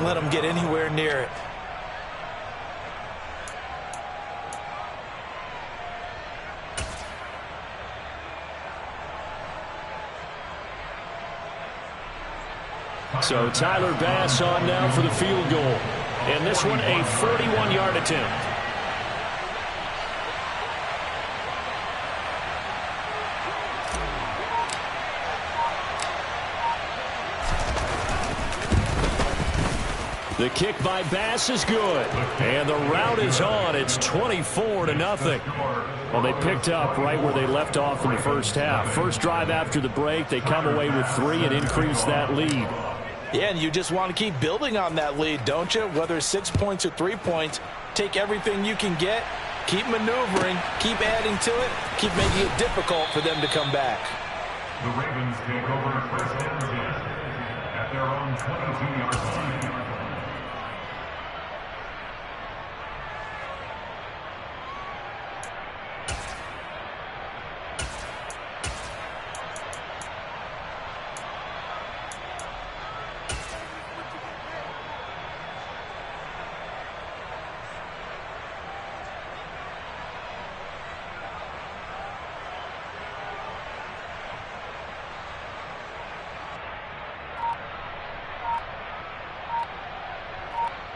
Let them get anywhere near it. So Tyler Bass on now for the field goal. And this one a 41-yard attempt. The kick by Bass is good. And the route is on. It's 24-0. Well, they picked up right where they left off in the first half. First drive after the break, they come away with 3 and increase that lead. Yeah, and you just want to keep building on that lead, don't you? Whether it's 6 points or 3 points, take everything you can get, keep maneuvering, keep adding to it, keep making it difficult for them to come back. The Ravens take over first and 10 at their own 22-yard line.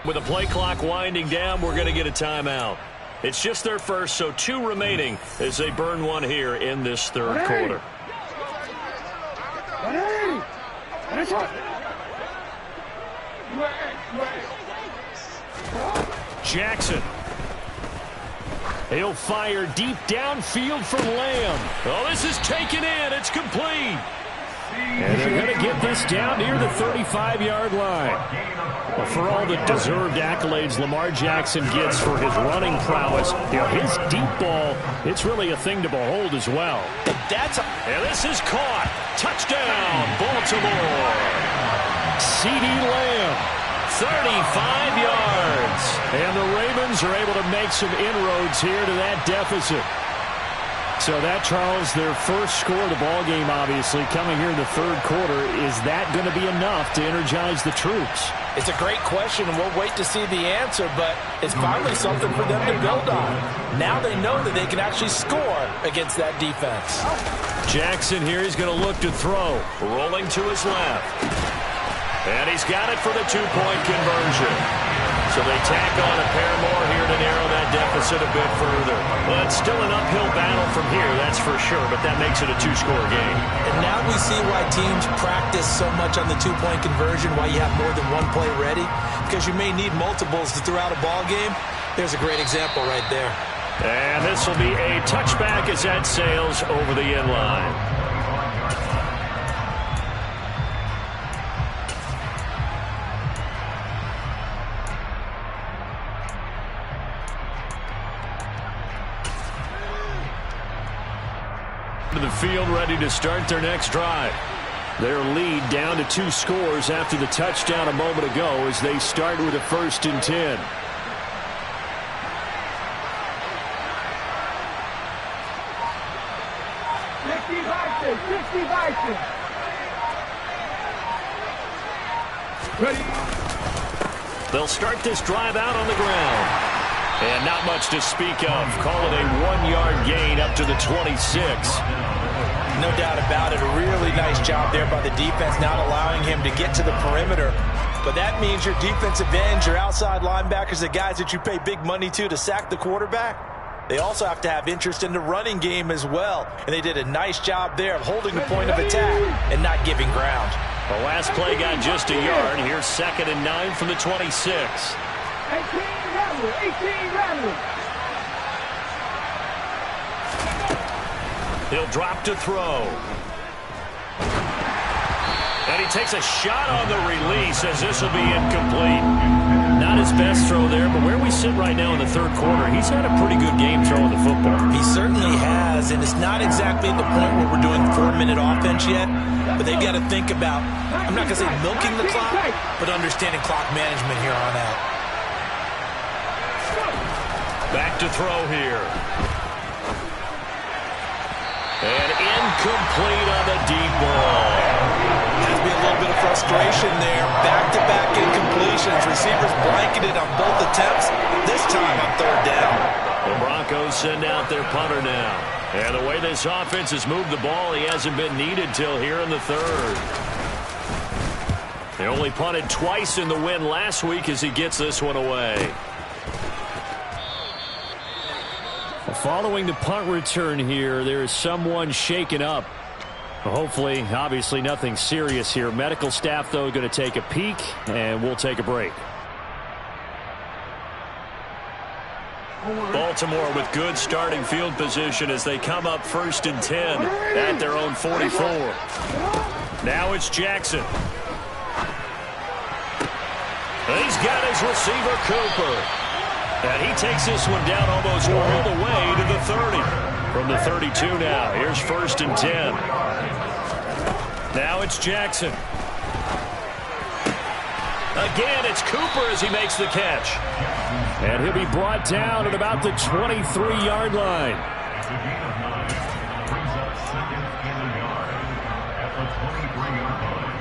With the play clock winding down, we're going to get a timeout. It's just their first, so 2 remaining as they burn one here in this third quarter. Jackson. He'll fire deep downfield for Lamb. Oh, this is taken in. It's complete. And they're going to get this down near the 35-yard line. Well, for all the deserved accolades Lamar Jackson gets for his running prowess, his deep ball, it's really a thing to behold as well. And this is caught. Touchdown, Baltimore. CeeDee Lamb, 35 yards. And the Ravens are able to make some inroads here to that deficit. So that, Charles, their first score of the ballgame, obviously, coming here in the third quarter. Is that going to be enough to energize the troops? It's a great question, and we'll wait to see the answer, but it's finally something for them to build on. Now they know that they can actually score against that defense. Jackson here, he's going to look to throw. Rolling to his left. And he's got it for the 2-point conversion. So they tack on a pair more here to narrow that deficit a bit further. Well, it's still an uphill battle from here, that's for sure, but that makes it a 2-score game. And now we see why teams practice so much on the 2-point conversion, why you have more than one play ready, because you may need multiples to throw out a ball game. There's a great example right there. And this will be a touchback as that sails over the end line. To the field, ready to start their next drive. Their lead down to 2 scores after the touchdown a moment ago as they start with a 1st and 10. They'll start this drive out on the ground. And not much to speak of. Call it a 1-yard gain up to the 26. No doubt about it. A really nice job there by the defense, not allowing him to get to the perimeter. But that means your defensive ends, your outside linebackers, the guys that you pay big money to sack the quarterback, they also have to have interest in the running game as well. And they did a nice job there of holding the point of attack and not giving ground. The last play got just a yard. Here's 2nd and 9 from the 26. 18 Ramblers. He'll drop to throw. And he takes a shot on the release as this will be incomplete. Not his best throw there, but where we sit right now in the third quarter, he's had a pretty good game throwing the football. He certainly has, and it's not exactly at the point where we're doing 4-minute offense yet, but they've got to think about, I'm not going to say milking the clock, but understanding clock management here on out. Back to throw here. And incomplete on the deep ball. be a little bit of frustration there. Back-to-back incompletions. Receivers blanketed on both attempts, this time on third down. The Broncos send out their punter now. And the way this offense has moved the ball, he hasn't been needed till here in the third. They only punted twice in the win last week as he gets this one away. Following the punt return here, there is someone shaken up. Hopefully, obviously nothing serious here. Medical staff, though, going to take a peek, and we'll take a break. Baltimore with good starting field position as they come up 1st and 10 at their own 44. Now it's Jackson. He's got his receiver, Cooper. And he takes this one down almost all the way to the 30. From the 32 now, here's 1st and 10. Now it's Jackson. Again, it's Cooper as he makes the catch. And he'll be brought down at about the 23-yard line. Brings up 2nd and a yard at the 23-yard line.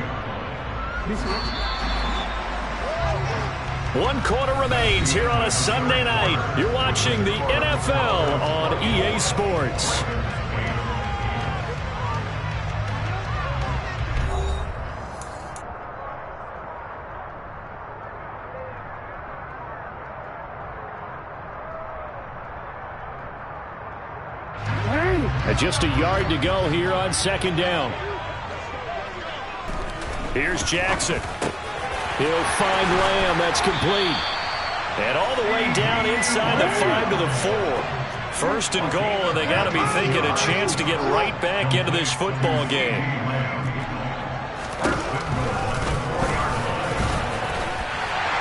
1 quarter remains here on a Sunday night. You're watching the NFL on EA Sports. And just a yard to go here on 2nd down. Here's Jackson. He'll find Lamb. That's complete. And all the way down inside the 5 to the 4. 1st and goal, and they got to be thinking a chance to get right back into this football game.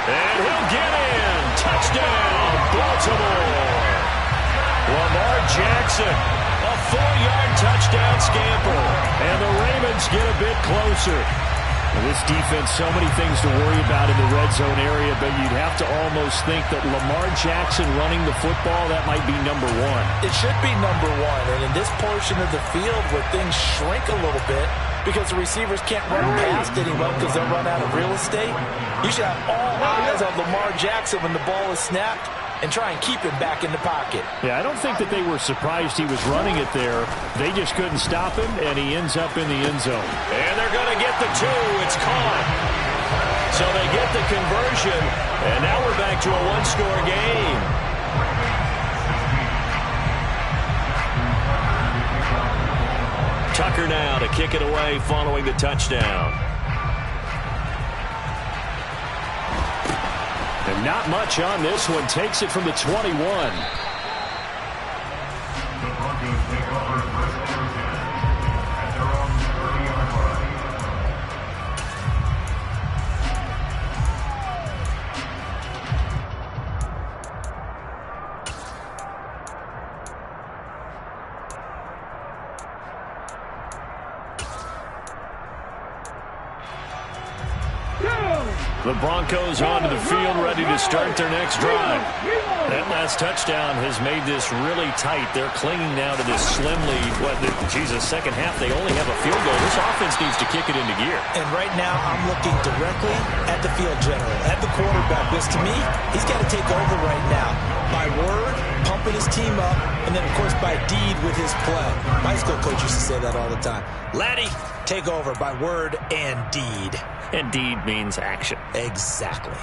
And he'll get in. Touchdown, Baltimore. Lamar Jackson, a 4-yard touchdown scamper. And the Ravens get a bit closer. This defense, so many things to worry about in the red zone area, but you'd have to almost think that Lamar Jackson running the football, that might be number 1. It should be number 1, and in this portion of the field where things shrink a little bit because the receivers can't run past anyone because they'll run out of real estate, you should have all eyes on Lamar Jackson when the ball is snapped and try and keep him back in the pocket. Yeah, I don't think that they were surprised he was running it there. They just couldn't stop him, and he ends up in the end zone. And they're going to get the 2. It's caught. So they get the conversion, and now we're back to a 1-score game. Tucker now to kick it away following the touchdown. And not much on this one. Takes it from the 21. The Broncos take over 1st and 10 at their own 30-yard line. The Broncos onto the field, ready to start their next drive. That last touchdown has made this really tight. They're clinging now to this slimly, second half, they only have a field goal. This offense needs to kick it into gear. And right now, I'm looking directly at the field general, at the quarterback, because to me, he's got to take over right now. By word, pumping his team up, and then, of course, by deed with his play. My school coach used to say that all the time. Laddie, take over by word and deed. And deed means action. Exactly.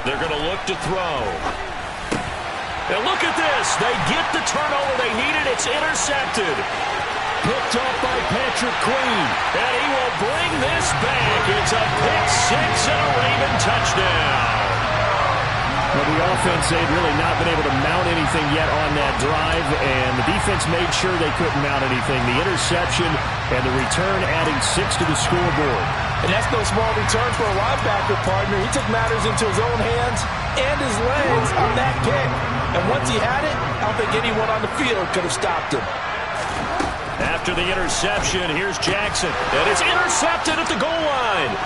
They're going to look to throw. And look at this. They get the turnover they needed. It's intercepted. Picked up by Patrick Queen. And he will bring this back. It's a pick 6 and a Raven touchdown. Well, the offense, they've really not been able to mount anything yet on that drive, and the defense made sure they couldn't mount anything. The interception and the return adding 6 to the scoreboard. And that's no small return for a linebacker, partner. He took matters into his own hands and his legs on that kick. And once he had it, I don't think anyone on the field could have stopped him. After the interception, here's Jackson. And it's intercepted at the goal line.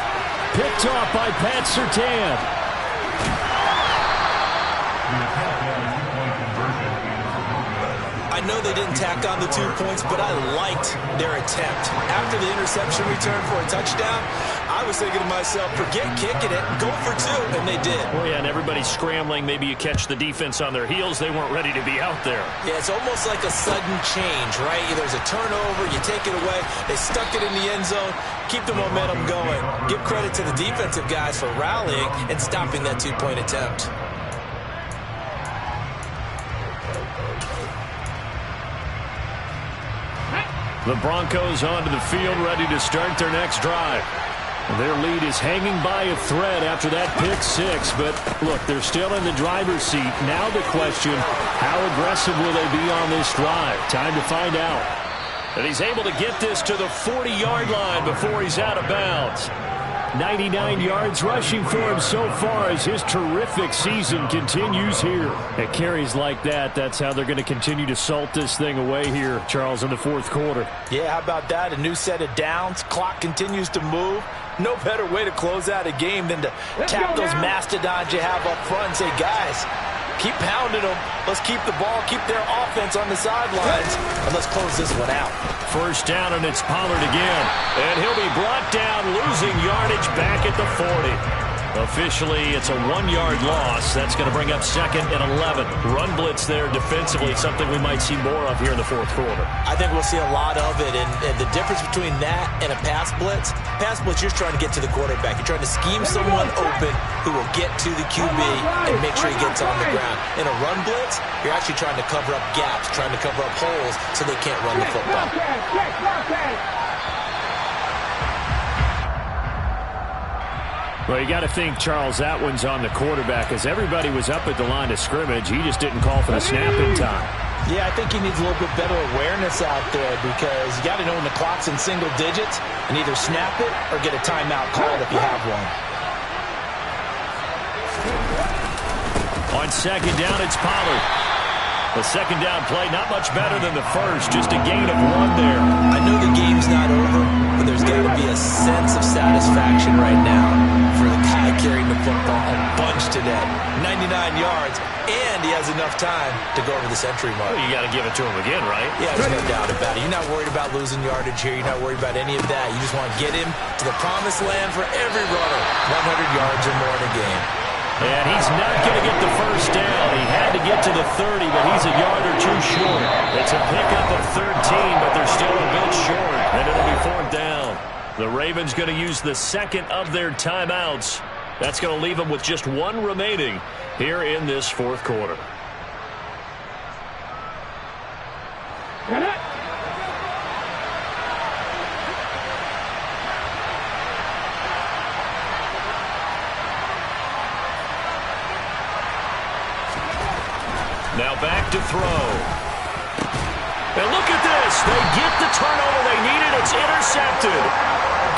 Picked off by Pat Surtain. I know they didn't tack on the 2 points, but I liked their attempt. After the interception return for a touchdown, I was thinking to myself, forget kicking it, go for 2, and they did. Oh, yeah, and everybody's scrambling. Maybe you catch the defense on their heels. They weren't ready to be out there. Yeah, it's almost like a sudden change, right? There's a turnover, you take it away, they stuck it in the end zone, keep the momentum going. Give credit to the defensive guys for rallying and stopping that 2-point attempt. The Broncos onto the field, ready to start their next drive. Their lead is hanging by a thread after that pick 6, but look, they're still in the driver's seat. Now the question, how aggressive will they be on this drive? Time to find out. And he's able to get this to the 40-yard line before he's out of bounds. 99 yards rushing for him so far as his terrific season continues here. At carries like that, that's how they're going to continue to salt this thing away here, Charles, in the fourth quarter. Yeah, how about that? A new set of downs. Clock continues to move. No better way to close out a game than to tap those mastodons you have up front and say, guys, keep pounding them. Let's keep the ball, keep their offense on the sidelines, and let's close this one out. First down, and it's Pollard again. And he'll be brought down, losing yardage back at the 40. Officially, it's a 1-yard loss. That's going to bring up 2nd and 11. Run blitz there defensively, something we might see more of here in the fourth quarter. I think we'll see a lot of it, and the difference between that and a pass blitz, you're trying to get to the quarterback. You're trying to scheme someone open who will get to the QB and make sure he gets on the ground. In a run blitz, you're actually trying to cover up gaps, trying to cover up holes so they can't run the football. Well, you got to think, Charles, that one's on the quarterback, as everybody was up at the line of scrimmage. He just didn't call for the snap in time. Yeah, I think he needs a little bit better awareness out there, because you got to know when the clock's in single digits and either snap it or get a timeout called if you have one. On second down, it's Pollard. The second down play, not much better than the first, just a gain of 1 there. I know the game's not over, but there's got to be a sense of satisfaction right now for the guy carrying the football a bunch today. 99 yards, and he has enough time to go over the century mark. Well, you got to give it to him again, right? Yeah, there's no doubt about it. You're not worried about losing yardage here. You're not worried about any of that. You just want to get him to the promised land for every runner. 100 yards or more in a game. And he's not going to get the first down. He had to get to the 30, but he's a yard or 2 short. It's a pickup of 13, but they're still a bit short, and it'll be 4th down. The Ravens going to use the second of their timeouts. That's going to leave them with just 1 remaining here in this fourth quarter. Now back to throw. And look at this. They get the turnover they needed. It's intercepted.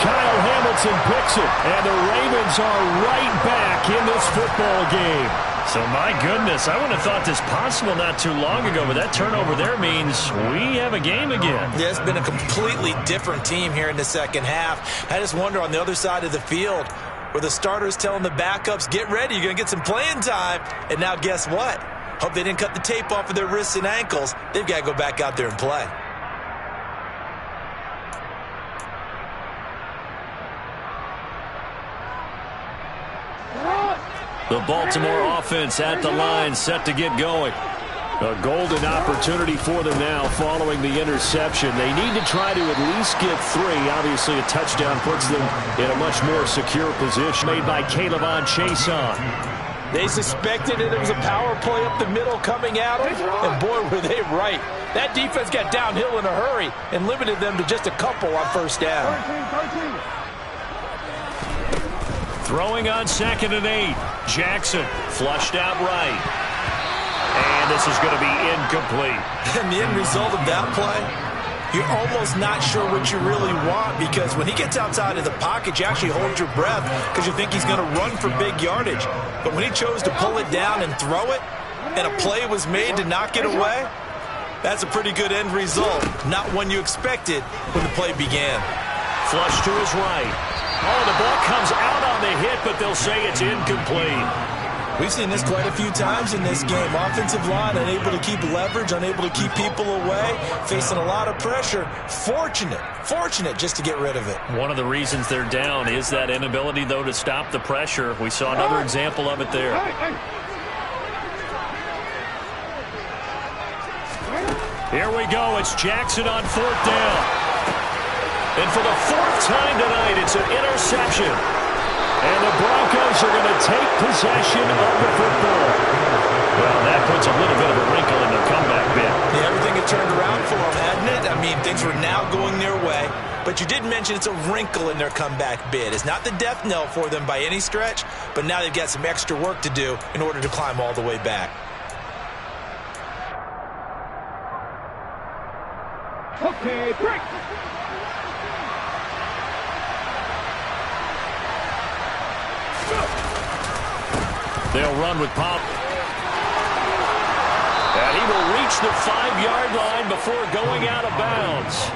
Kyle Hamilton picks it, and the Ravens are right back in this football game. So, my goodness, I wouldn't have thought this possible not too long ago, but that turnover there means we have a game again. Yeah, it's been a completely different team here in the second half. I just wonder on the other side of the field, where the starters telling the backups, get ready, you're going to get some playing time. And now guess what? Hope they didn't cut the tape off of their wrists and ankles. They've got to go back out there and play. The Baltimore offense at the line, set to get going. A golden opportunity for them now following the interception. They need to try to at least get 3. Obviously, a touchdown puts them in a much more secure position. Made by Caleb Chason. They suspected it was a power play up the middle coming at them, and boy, were they right. That defense got downhill in a hurry and limited them to just a couple on first down. Throwing on 2nd and 8. Jackson flushed out right. And this is going to be incomplete. And the end result of that play, you're almost not sure what you really want, because when he gets outside of the pocket, you actually hold your breath because you think he's going to run for big yardage. But when he chose to pull it down and throw it, and a play was made to knock it away, that's a pretty good end result. Not one you expected when the play began. Flush to his right. Oh, the ball comes out on the hit, but they'll say it's incomplete. We've seen this quite a few times in this game. Offensive line unable to keep leverage, unable to keep people away, facing a lot of pressure. Fortunate just to get rid of it. One of the reasons they're down is that inability, though, to stop the pressure. We saw another example of it there. Here we go. It's Jackson on 4th down. And for the 4th time tonight, it's an interception. And the Broncos are going to take possession of the football. Well, that puts a little bit of a wrinkle in their comeback bid. Yeah, everything had turned around for them, hadn't it? I mean, things were now going their way. But you did mention it's a wrinkle in their comeback bid. It's not the death knell for them by any stretch, but now they've got some extra work to do in order to climb all the way back. Okay, break. They'll run with Pop. And he will reach the 5-yard line before going out of bounds.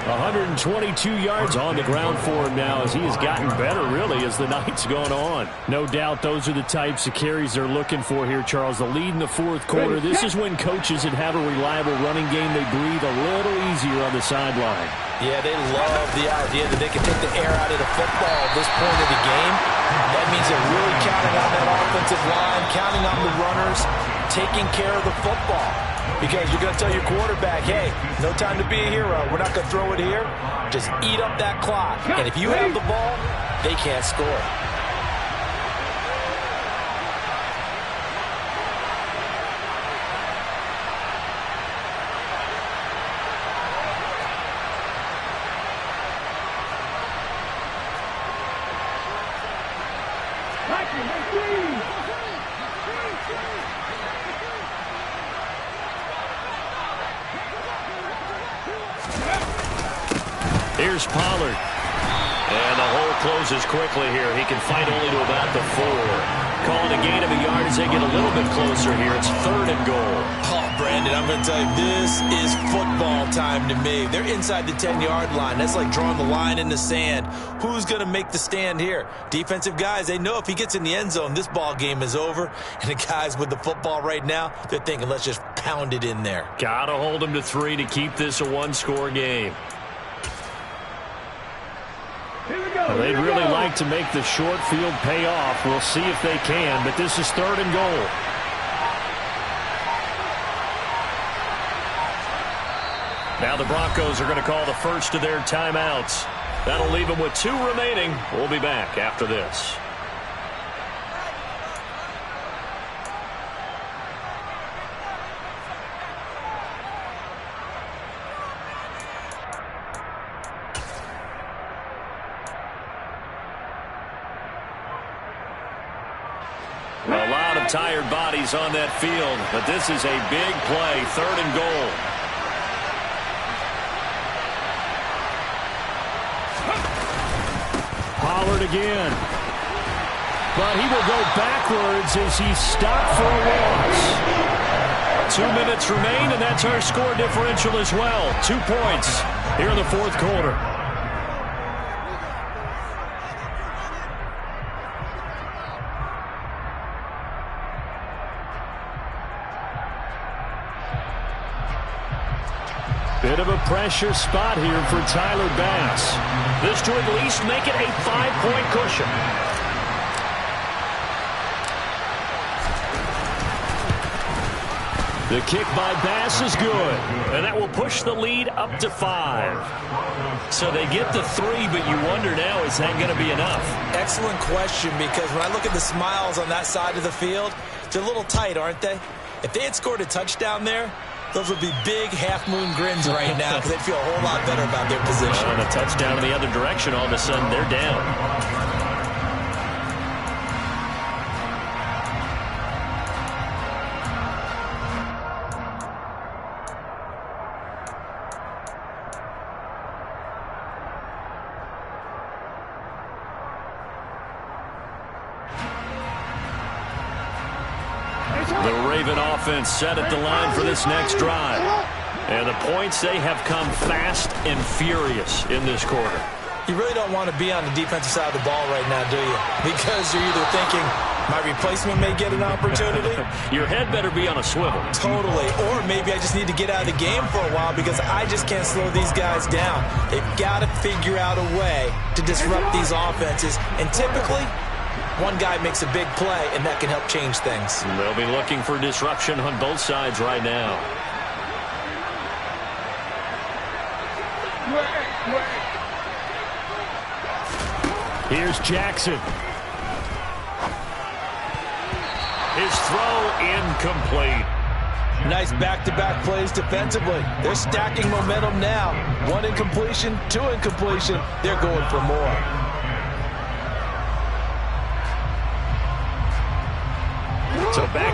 122 yards on the ground for him now as he has gotten better, really, as the night's gone on. No doubt those are the types of carries they're looking for here, Charles. The lead in the 4th quarter. This is when coaches that have a reliable running game, they breathe a little easier on the sideline. Yeah, they love the idea that they can take the air out of the football at this point of the game. That means they're really counting on that offensive line, counting on the runners, taking care of the football. Because you're going to tell your quarterback, hey, no time to be a hero. We're not going to throw it here. Just eat up that clock. And if you have the ball, they can't score. Here's Pollard. And the hole closes quickly here. He can fight only to about the 4. Calling a gain of a yard as they get a little bit closer here. It's 3rd and goal. Oh, Brandon, I'm going to tell you, this is football time to me. They're inside the 10-yard line. That's like drawing the line in the sand. Who's going to make the stand here? Defensive guys, they know if he gets in the end zone, this ball game is over. And the guys with the football right now, they're thinking, let's just pound it in there. Got to hold them to 3 to keep this a 1-score game. Well, they'd really like to make the short field pay off. We'll see if they can, but this is 3rd and goal. Now the Broncos are going to call the first of their timeouts. That'll leave them with 2 remaining. We'll be back after this. A lot of tired bodies on that field, but this is a big play, 3rd and goal. Pollard again. But he will go backwards as he's stopped for a loss. 2 minutes remain, and that's our score differential as well. 2 points here in the 4th quarter. Bit of a pressure spot here for Tyler Bass. This to at least make it a 5-point cushion. The kick by Bass is good, and that will push the lead up to 5. So they get the 3, but you wonder now, is that going to be enough? Excellent question, because when I look at the smiles on that side of the field, they're a little tight, aren't they? If they had scored a touchdown there, those would be big half-moon grins right now because they'd feel a whole lot better about their position. On a touchdown in the other direction, all of a sudden they're down. The Raven offense set at the line for this next drive. And the points, they have come fast and furious in this quarter. You really don't want to be on the defensive side of the ball right now, do you? Because you're either thinking, my replacement may get an opportunity. Your head better be on a swivel. Totally. Or maybe I just need to get out of the game for a while because I just can't slow these guys down. They've got to figure out a way to disrupt these offenses. And typically, one guy makes a big play, and that can help change things. They'll be looking for disruption on both sides right now. Here's Jackson. His throw incomplete. Nice back-to-back plays defensively. They're stacking momentum now. 1 incompletion, 2 incompletion. They're going for more. So back